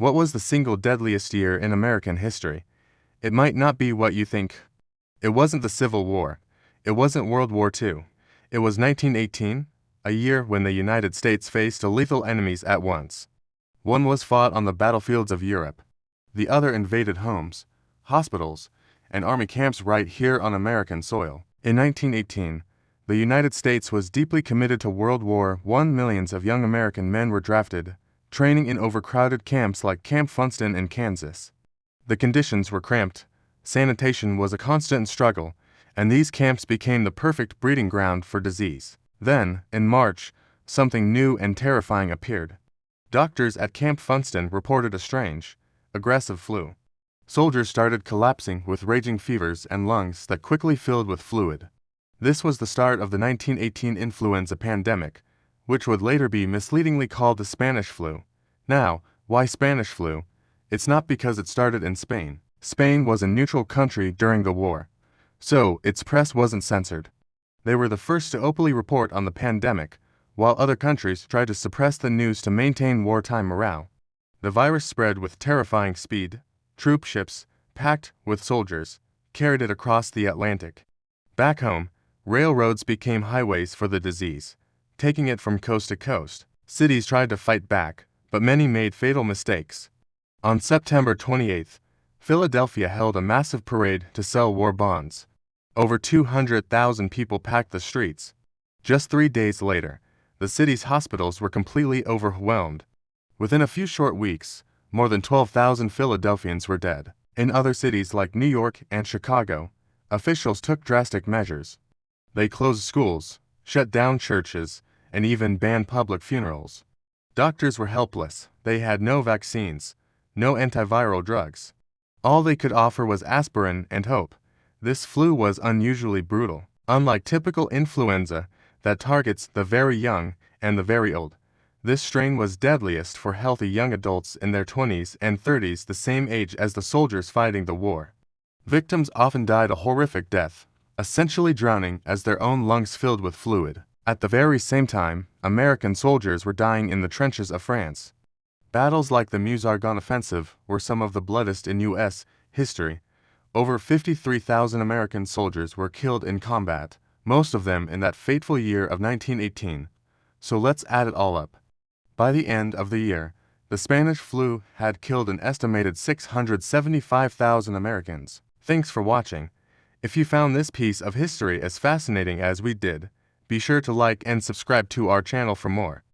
What was the single deadliest year in American history? It might not be what you think. It wasn't the Civil War. It wasn't World War II. It was 1918, a year when the United States faced lethal enemies at once. One was fought on the battlefields of Europe. The other invaded homes, hospitals, and army camps right here on American soil. In 1918, the United States was deeply committed to World War I. Millions of young American men were drafted, training in overcrowded camps like Camp Funston in Kansas. The conditions were cramped, sanitation was a constant struggle, and these camps became the perfect breeding ground for disease. Then, in March, something new and terrifying appeared. Doctors at Camp Funston reported a strange, aggressive flu. Soldiers started collapsing with raging fevers and lungs that quickly filled with fluid. This was the start of the 1918 influenza pandemic, which would later be misleadingly called the Spanish flu. Now, why Spanish flu? It's not because it started in Spain. Spain was a neutral country during the war, so its press wasn't censored. They were the first to openly report on the pandemic, while other countries tried to suppress the news to maintain wartime morale. The virus spread with terrifying speed. Troop ships, packed with soldiers, carried it across the Atlantic. Back home, railroads became highways for the disease, taking it from coast to coast. Cities tried to fight back, but many made fatal mistakes. On September 28th, Philadelphia held a massive parade to sell war bonds. Over 200,000 people packed the streets. Just 3 days later, the city's hospitals were completely overwhelmed. Within a few short weeks, more than 12,000 Philadelphians were dead. In other cities like New York and Chicago, officials took drastic measures. They closed schools, shut down churches, and even banned public funerals. Doctors were helpless. They had no vaccines, no antiviral drugs. All they could offer was aspirin and hope. This flu was unusually brutal. Unlike typical influenza that targets the very young and the very old, this strain was deadliest for healthy young adults in their 20s and 30s, the same age as the soldiers fighting the war. Victims often died a horrific death, essentially drowning as their own lungs filled with fluid. At the very same time, American soldiers were dying in the trenches of France. Battles like the Meuse-Argonne Offensive were some of the bloodiest in U.S. history. Over 53,000 American soldiers were killed in combat, most of them in that fateful year of 1918. So let's add it all up. By the end of the year, the Spanish flu had killed an estimated 675,000 Americans. Thanks for watching. If you found this piece of history as fascinating as we did, be sure to like and subscribe to our channel for more.